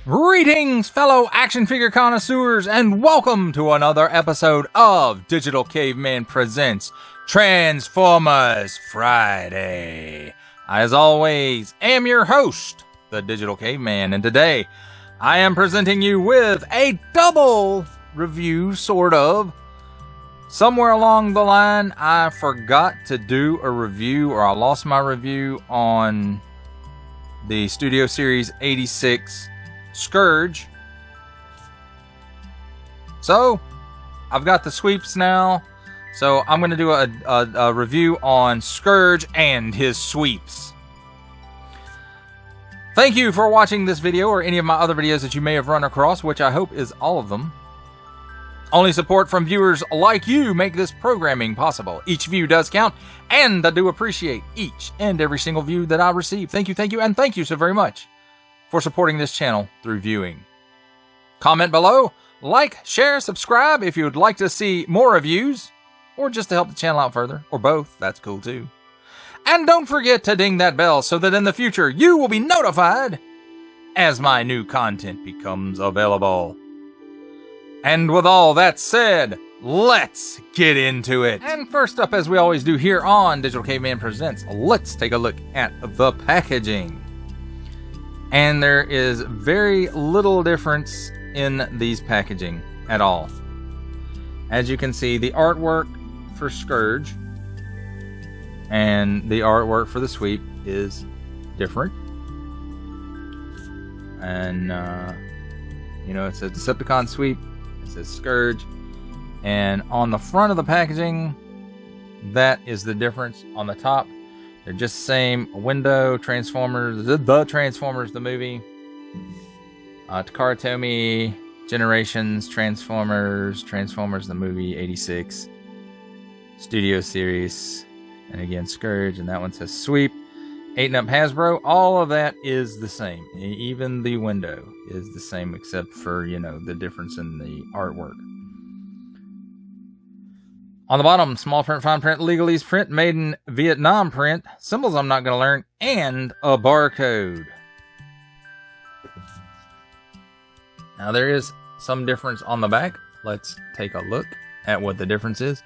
Greetings, fellow action figure connoisseurs, and welcome to another episode of Digital Caveman Presents Transformers Friday. I, as always, am your host, the Digital Caveman, and today I am presenting you with a double review, sort of. Somewhere along the line, I forgot to do a review, or I lost my review on the Studio Series 86 Scourge. So I've got the sweeps now, so I'm going to do a review on Scourge and his sweeps. Thank you for watching this video or any of my other videos that you may have run across, which I hope is all of them. Only support from viewers like you make this programming possible. Each view does count, and I do appreciate each and every single view that I receive. Thank you, and thank you so very much for supporting this channel through viewing. Comment below, like, share, subscribe if you would like to see more reviews, or just to help the channel out further, or both, that's cool too. And don't forget to ding that bell so that in the future you will be notified as my new content becomes available. And with all that said, let's get into it. And first up, as we always do here on Digital Caveman Presents, let's take a look at the packaging. And there is very little difference in these packaging at all. As you can see, the artwork for Scourge and the artwork for the sweep is different. And, you know, it says Decepticon sweep, it says Scourge. And on the front of the packaging, that is the difference. On the top, they're just same window, Transformers, the Transformers, the movie. Takara Tomy, Generations, Transformers, the movie, 86. Studio Series, and again, Scourge, and that one says Sweep. 8-Up Hasbro, all of that is the same. Even the window is the same, except for, you know, the difference in the artwork. On the bottom, small print, fine print, legalese print, made in Vietnam print, symbols I'm not going to learn, and a barcode. Now there is some difference on the back. Let's take a look at what the difference is.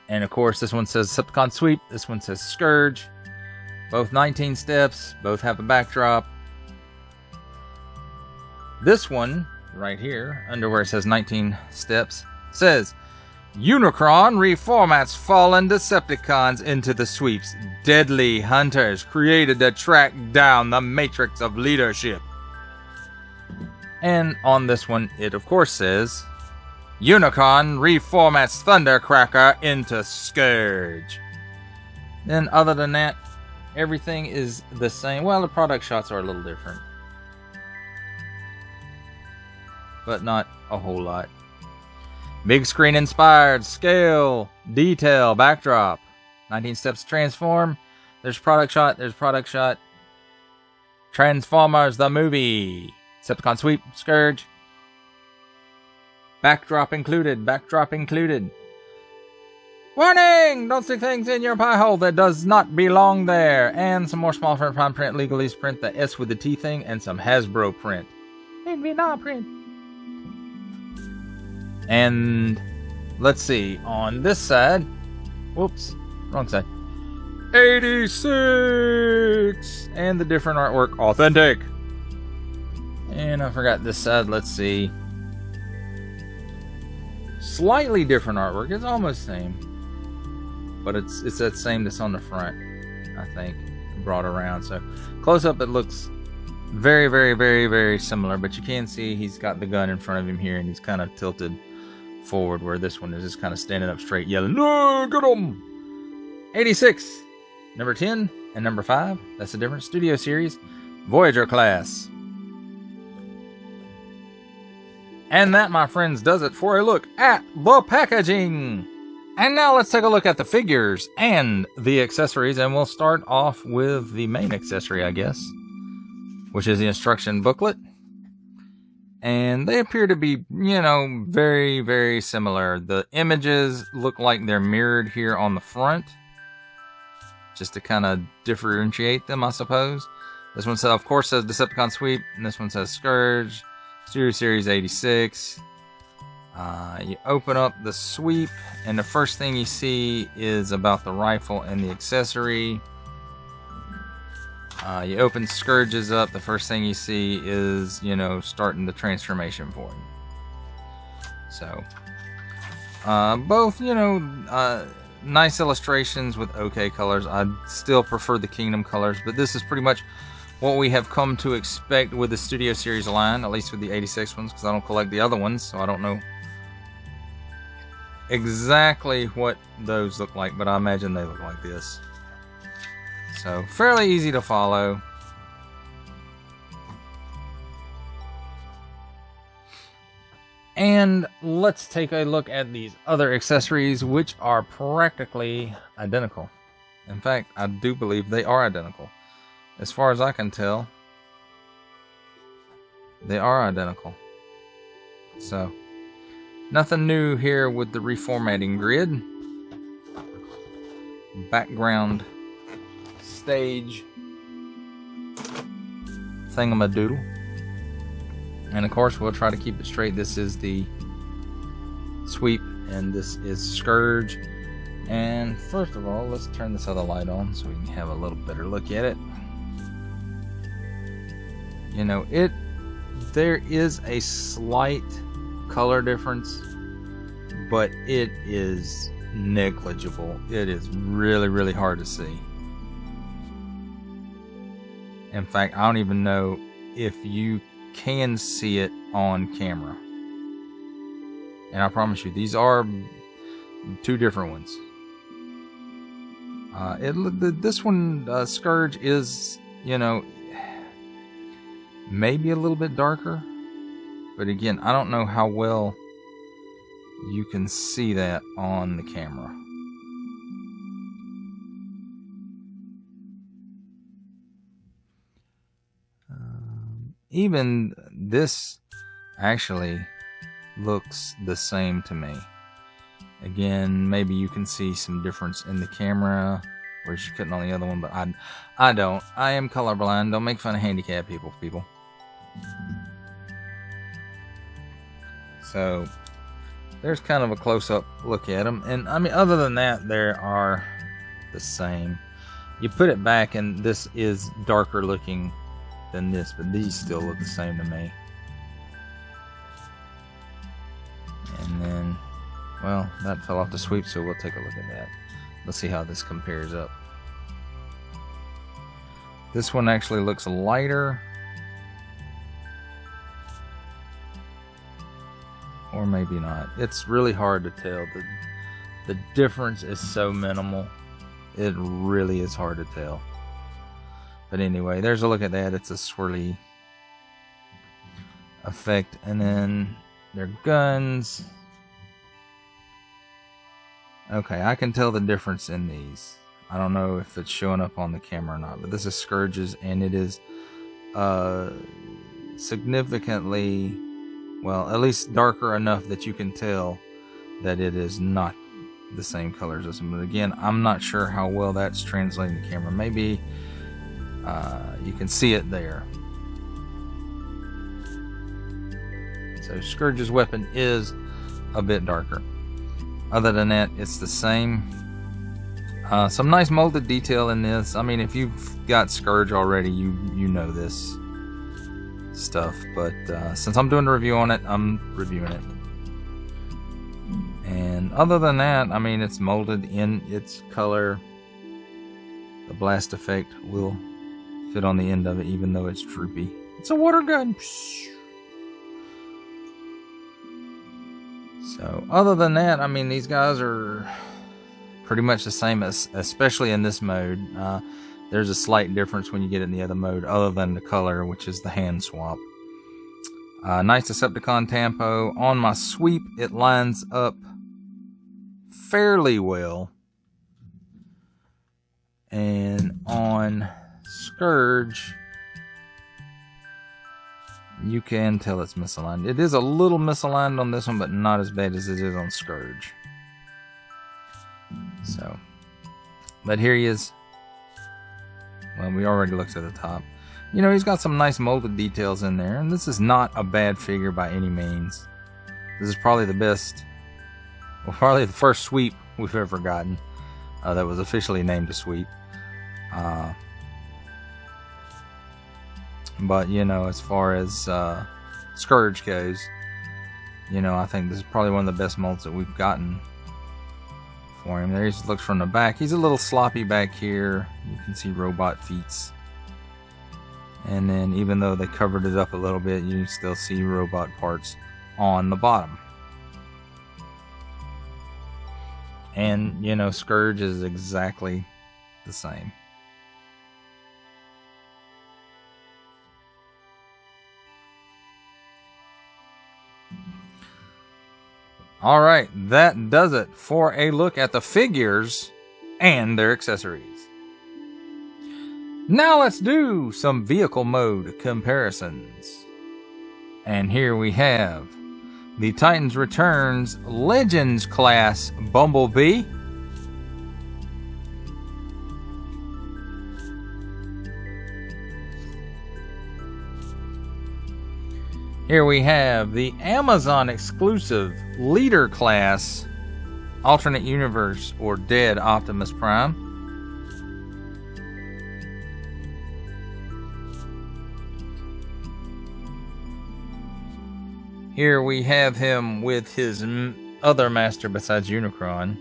And of course, this one says Decepticon Sweep, this one says Scourge. Both 19 steps, both have a backdrop. This one, right here, under where it says 19 steps, says Unicron reformats fallen Decepticons into the sweeps. Deadly hunters created to track down the matrix of leadership. And on this one, it of course says Unicron reformats Thundercracker into Scourge. Then other than that, everything is the same. Well, the product shots are a little different, but not a whole lot. Big screen inspired, scale, detail, backdrop. 19 steps to transform. There's product shot. Transformers the movie. Decepticon sweep, Scourge. Backdrop included. Warning! Don't stick things in your pie hole that does not belong there. And some more small print, fine print, legalese print, the S with the T thing, and some Hasbro print. In Vietnam print. And let's see, on this side, whoops, wrong side, 86, and the different artwork, authentic. And I forgot this side, let's see, slightly different artwork, it's almost the same, but it's that same that's on the front, I think, brought around. So close up, it looks very, very, very, very similar, but you can see he's got the gun in front of him here, and he's kind of tilted forward, where this one is just kind of standing up straight, yelling, "No, get him!" 86, number 10, and number 5. That's the difference. Studio Series, Voyager class. And that, my friends, does it for a look at the packaging. And now let's take a look at the figures and the accessories, and we'll start off with the main accessory, I guess, which is the instruction booklet. And they appear to be, you know, very, very similar. The images look like they're mirrored here on the front, just to kind of differentiate them, I suppose. This one, of course, says Decepticon Sweep, and this one says Scourge, Studio Series 86. You open up the sweep, and the first thing you see is about the rifle and the accessory. You open Scourges up, the first thing you see is, you know, starting the transformation for him. So, both, you know, nice illustrations with okay colors. I still prefer the Kingdom colors, but this is pretty much what we have come to expect with the Studio Series line, at least with the 86 ones, because I don't collect the other ones, so I don't know exactly what those look like, but I imagine they look like this. So, fairly easy to follow. And let's take a look at these other accessories, which are practically identical. In fact, I do believe they are identical. As far as I can tell, they are identical. So, nothing new here with the reformatting grid. Background stage thingamadoodle. And of course, we'll try to keep it straight. This is the Sweep, and this is Scourge. And first of all, let's turn this other light on so we can have a little better look at it. You know, there is a slight color difference, but it is negligible. It is really, really hard to see. In fact, I don't even know if you can see it on camera. And I promise you, these are two different ones. This one, Scourge, is, you know, maybe a little bit darker, but again, I don't know how well you can see that on the camera. Even this actually looks the same to me. Again, maybe you can see some difference in the camera, whereas you couldn't on the other one, but I don't. I am colorblind. Don't make fun of handicapped people. So, there's kind of a close-up look at them. And, I mean, other than that, they are the same. You put it back, and this is darker looking than this, but these still look the same to me. And then, well, that fell off the sweep, so we'll take a look at that. Let's see how this compares up. This one actually looks lighter. Or maybe not. It's really hard to tell. The difference is so minimal. It really is hard to tell. But anyway, there's a look at that. It's a swirly effect. And then their guns. Okay, I can tell the difference in these. I don't know if it's showing up on the camera or not, but this is Scourge's, and it is significantly, well, at least darker enough that you can tell that it is not the same color as this one. But again, I'm not sure how well that's translating the camera. Maybe you can see it there. So Scourge's weapon is a bit darker. Other than that, it's the same. Some nice molded detail in this. I mean, if you've got Scourge already, you know this stuff. But since I'm doing a review on it, I'm reviewing it. And other than that, I mean, it's molded in its color. The blast effect will fit on the end of it, even though it's droopy. It's a water gun. So, other than that, I mean, these guys are pretty much the same, especially in this mode. There's a slight difference when you get in the other mode, other than the color, which is the hand swap. Nice Decepticon Tampo. On my sweep, it lines up fairly well. And on Scourge, you can tell it's misaligned. It is a little misaligned on this one, but not as bad as it is on Scourge. So, but here he is. Well, we already looked at the top. you know, he's got some nice molded details in there, and this is not a bad figure by any means. This is probably the best, well, probably the first sweep we've ever gotten that was officially named a sweep. But, you know, as far as Scourge goes, you know, I think this is probably one of the best molds that we've gotten for him. There he looks from the back. He's a little sloppy back here. You can see robot feet. And then even though they covered it up a little bit, you still see robot parts on the bottom. And, you know, Scourge is exactly the same. Alright, that does it for a look at the figures and their accessories. Now let's do some vehicle mode comparisons. And here we have the Titans Returns Legends class Bumblebee. Here we have the Amazon exclusive Leader class Alternate Universe or Dead Optimus Prime. Here we have him with his other master besides Unicron.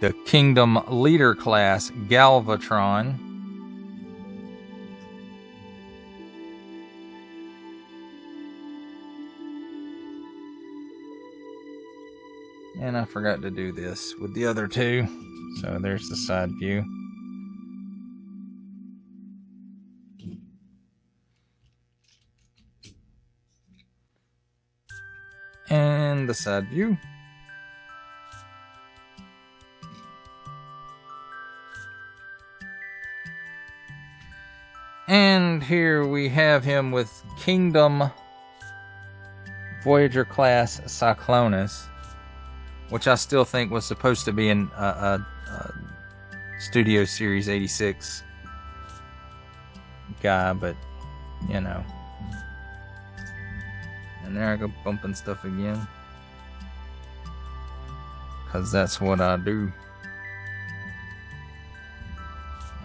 The Kingdom Leader class Galvatron. And I forgot to do this with the other two. So there's the side view. And the side view. And here we have him with Kingdom Voyager class Cyclonus, which I still think was supposed to be in Studio Series 86 guy, but you know. And there I go bumping stuff again, because that's what I do.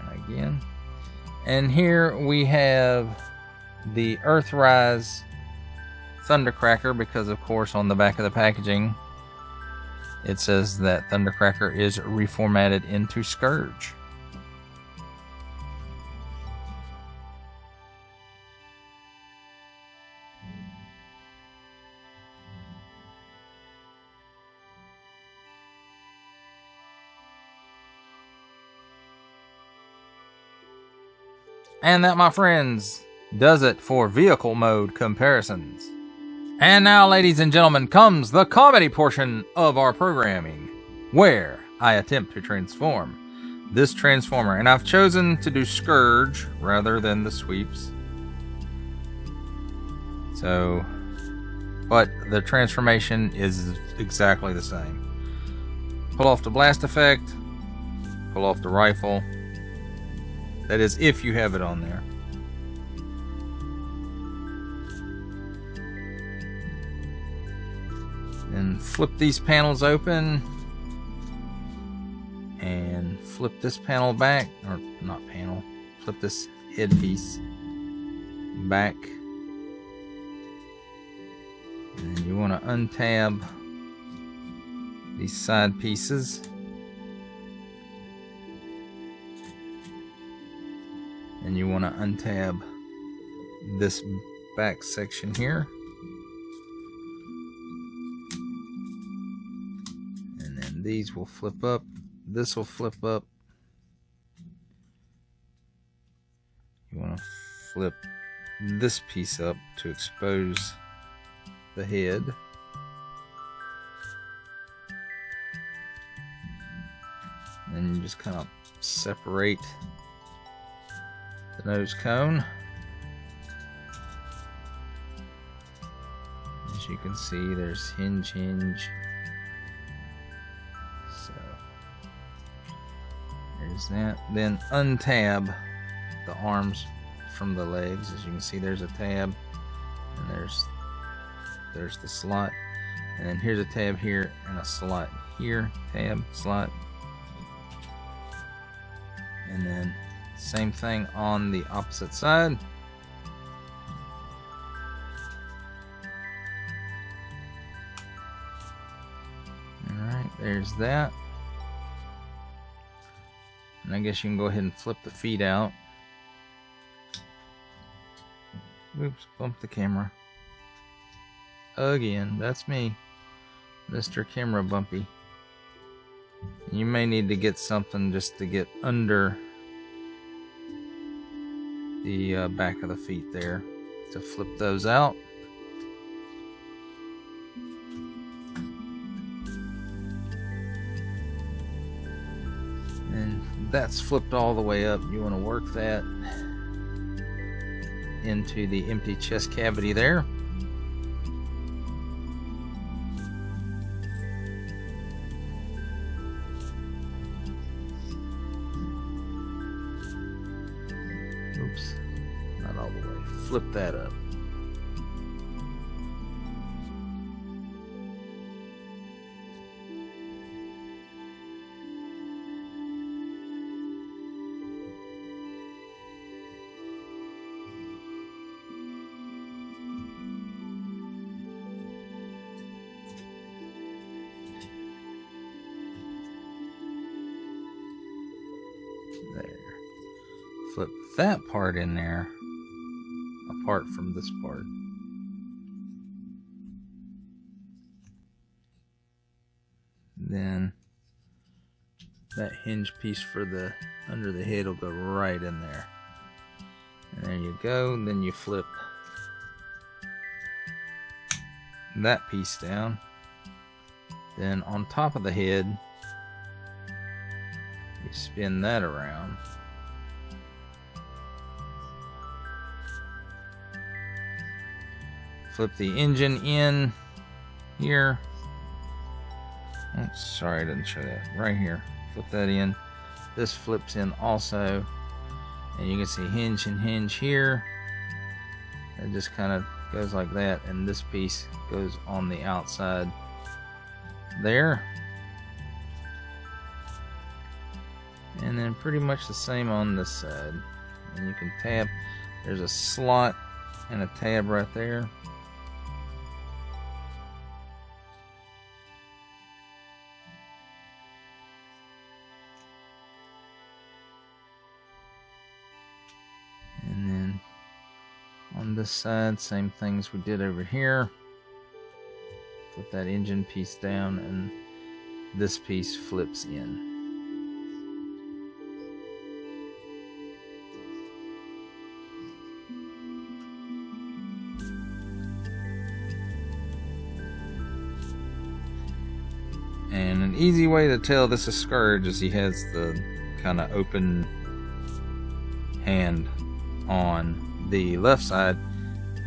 And again. And here we have the Earthrise Thundercracker, because of course on the back of the packaging it says that Thundercracker is reformatted into Scourge. And that, my friends, does it for vehicle mode comparisons. And now, ladies and gentlemen, comes the comedy portion of our programming, where I attempt to transform this Transformer. And I've chosen to do Scourge rather than the Sweeps. So, but the transformation is exactly the same. Pull off the blast effect, pull off the rifle. That is, if you have it on there. And flip these panels open. And flip this panel back. Or, not panel. Flip this headpiece back. And you want to untab these side pieces. And you want to untab this back section here. And then these will flip up. This will flip up. You want to flip this piece up to expose the head. And you just kind of separate the nose cone. As you can see, there's hinge. So There's that. Then untab the arms from the legs. As you can see, there's a tab, and there's the slot, and then here's a tab here and a slot here. Tab, slot, and then same thing on the opposite side. Alright, there's that. And I guess you can go ahead and flip the feet out. Oops, bumped the camera. Again, that's me, Mr. Camera Bumpy. You may need to get something just to get under the back of the feet there to flip those out. And that's flipped all the way up. You want to work that into the empty chest cavity there. Oops, not all the way. Flip that up. There. Flip that part in there apart from this part. Then that hinge piece for the under the head will go right in there. And there you go. And then you flip that piece down. Then on top of the head, you spin that around. Flip the engine in here. Oh, sorry, I didn't show that. Right here. Flip that in. This flips in also. And you can see hinge and hinge here. It just kind of goes like that. And this piece goes on the outside there. And then pretty much the same on this side. And you can tab. There's a slot and a tab right there. And then on this side, same things we did over here. Flip that engine piece down and this piece flips in. And an easy way to tell this is Scourge is he has the kind of open hand on the left side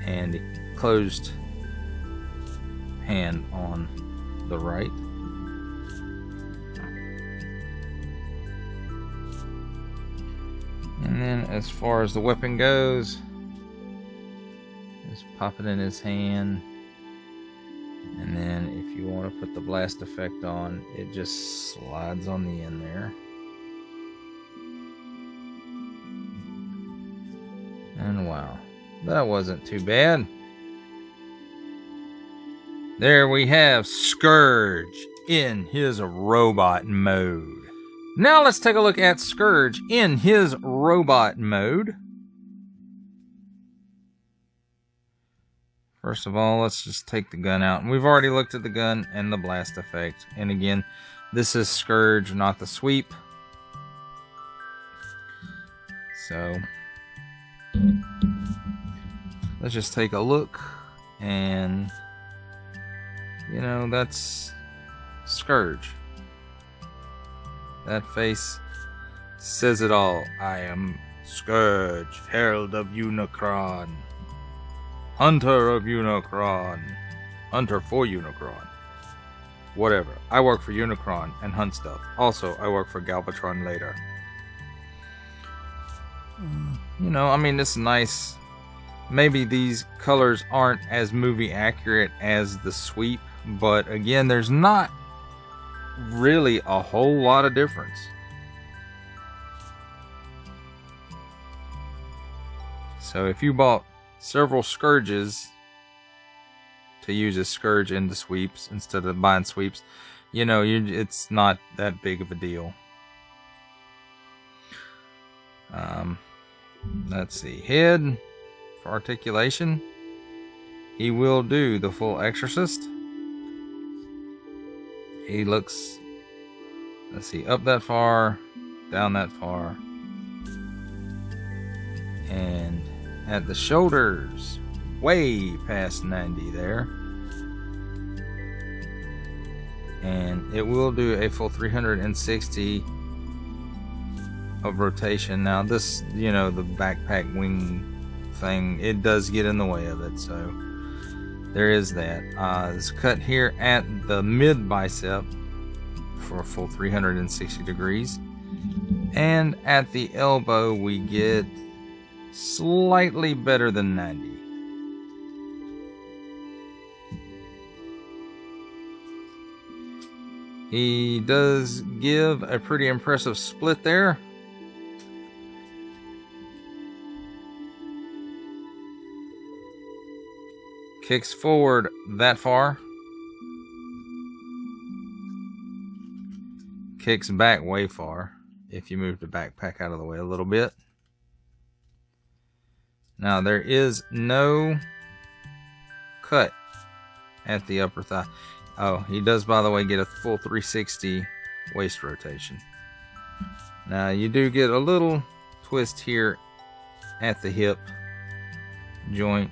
and closed hand on the right. And then as far as the weapon goes, just pop it in his hand. And then if you want to put the blast effect on, it just slides on the end there. And wow, that wasn't too bad. There we have Scourge in his robot mode. Now let's take a look at Scourge in his robot mode. First of all, let's just take the gun out. And we've already looked at the gun and the blast effect. And again, this is Scourge, not the sweep. So let's just take a look. And, you know, that's Scourge. That face says it all. I am Scourge, Herald of Unicron. Hunter of Unicron. Hunter for Unicron. Whatever. I work for Unicron and hunt stuff. Also, I work for Galvatron later. You know, I mean, it's nice. Maybe these colors aren't as movie accurate as the sweep, but again, there's not really a whole lot of difference. So if you bought several Scourges to use as Scourge in the sweeps instead of buying sweeps, you know, it's not that big of a deal. Let's see. Head for articulation. He will do the full Exorcist. He looks, let's see, up that far, down that far. And at the shoulders, way past 90 there. And it will do a full 360 of rotation. Now this, you know, the backpack wing thing, it does get in the way of it, so there is that. It's cut here at the mid bicep for a full 360 degrees, and at the elbow we get slightly better than 90. He does give a pretty impressive split there. Kicks forward that far. Kicks back way far if you move the backpack out of the way a little bit. Now there is no cut at the upper thigh. Oh, he does, by the way, get a full 360 waist rotation. Now you do get a little twist here at the hip joint,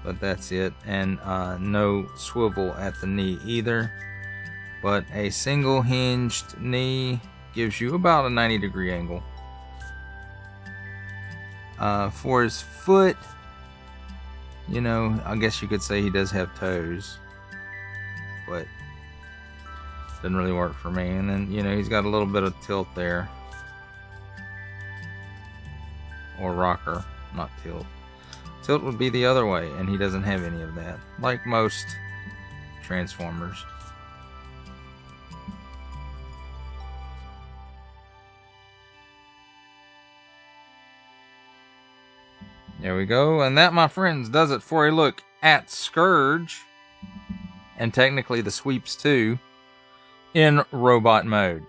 but that's it, and no swivel at the knee either. But a single hinged knee gives you about a 90-degree angle. For his foot, you know, I guess you could say he does have toes, but doesn't really work for me. And then, you know, he's got a little bit of tilt there, or rocker, not tilt. Tilt would be the other way, and he doesn't have any of that, like most Transformers. There we go, and that, my friends, does it for a look at Scourge, and technically the sweeps too, in robot mode.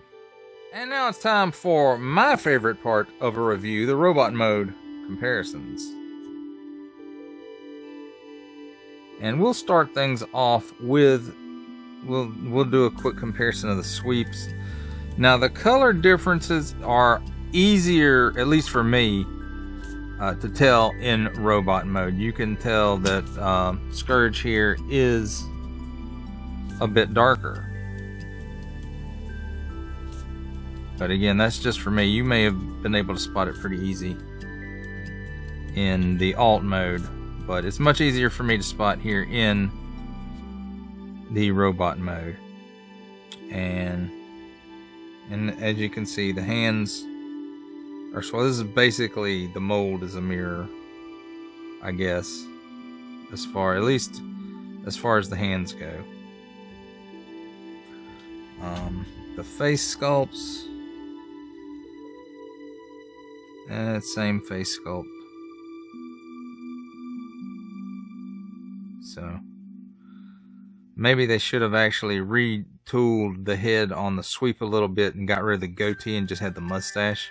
And now it's time for my favorite part of a review, the robot mode comparisons. And we'll start things off with, we'll do a quick comparison of the sweeps. Now the color differences are easier, at least for me, to tell in robot mode. You can tell that Scourge here is a bit darker. But again, that's just for me. You may have been able to spot it pretty easy in the alt mode, but it's much easier for me to spot here in the robot mode. And as you can see, the hands are, so this is basically, the mold is a mirror, I guess, as far, at least as far as the hands go. The face sculpts, same face sculpt. So maybe they should have actually retooled the head on the sweep a little bit and got rid of the goatee and just had the mustache.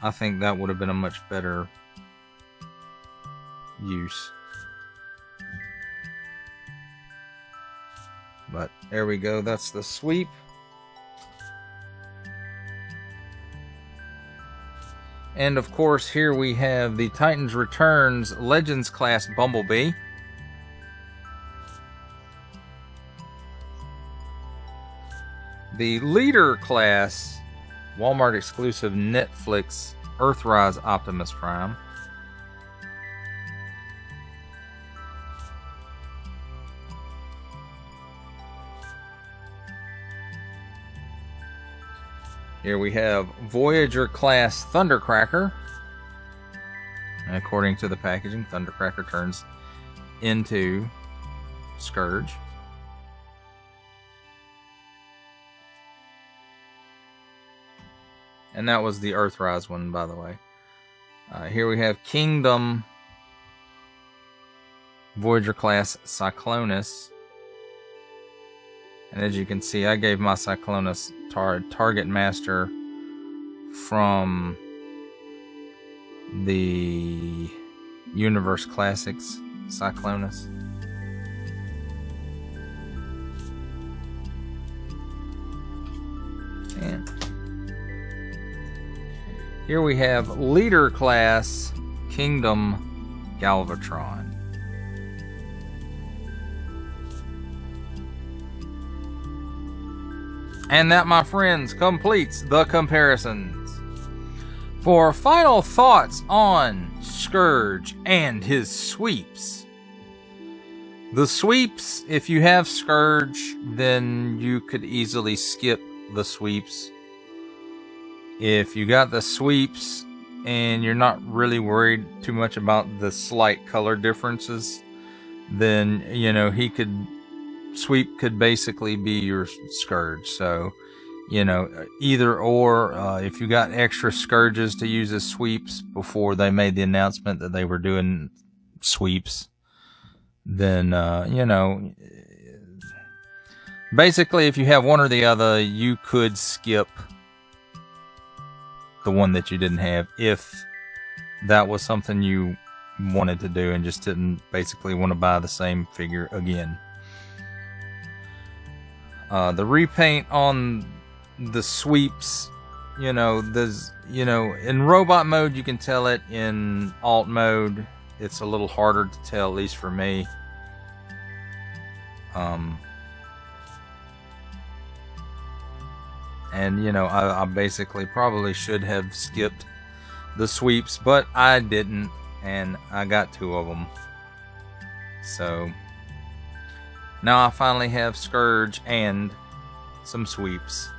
I think that would have been a much better use. But there we go, that's the sweep. And of course, here we have the Titans Returns Legends class Bumblebee. The Leader class Walmart exclusive Netflix Earthrise Optimus Prime. Here we have Voyager class Thundercracker. And according to the packaging, Thundercracker turns into Scourge. And that was the Earthrise one, by the way. Here we have Kingdom Voyager class Cyclonus. And as you can see, I gave my Cyclonus Target Master from the Universe Classics Cyclonus. And here we have Leader Class Kingdom Galvatron. And that, my friends, completes the comparisons. For final thoughts on Scourge and his sweeps. The sweeps, if you have Scourge, then you could easily skip the sweeps. If you got the sweeps and you're not really worried too much about the slight color differences, then, you know, Sweep could basically be your Scourge. So, you know, either or, if you got extra Scourges to use as sweeps before they made the announcement that they were doing sweeps, then, you know, basically if you have one or the other, you could skip the one that you didn't have if that was something you wanted to do and just didn't basically want to buy the same figure again. The repaint on the sweeps, you know, in robot mode you can tell it. In alt mode it's a little harder to tell, at least for me. And, you know, I basically probably should have skipped the sweeps, but I didn't, and I got 2 of them. So now I finally have Scourge and some sweeps.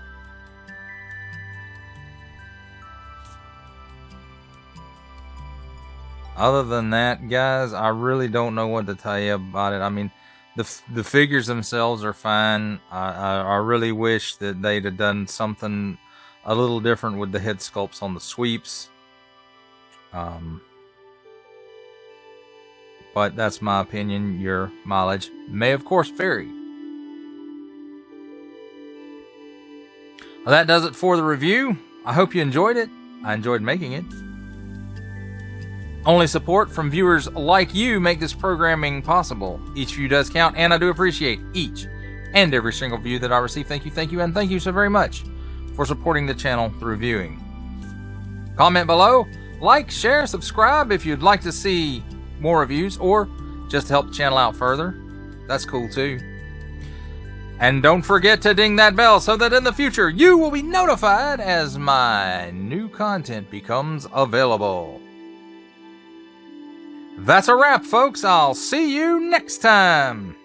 Other than that, guys, I really don't know what to tell you about it. I mean, the figures themselves are fine. I really wish that they'd have done something a little different with the head sculpts on the sweeps. But that's my opinion. Your mileage may, of course, vary. Well, that does it for the review. I hope you enjoyed it. I enjoyed making it. Only support from viewers like you make this programming possible. Each view does count, and I do appreciate each and every single view that I receive. Thank you, and thank you so very much for supporting the channel through viewing. Comment below, like, share, subscribe if you'd like to see more reviews or just to help the channel out further. That's cool too. And don't forget to ding that bell so that in the future you will be notified as my new content becomes available. That's a wrap, folks. I'll see you next time.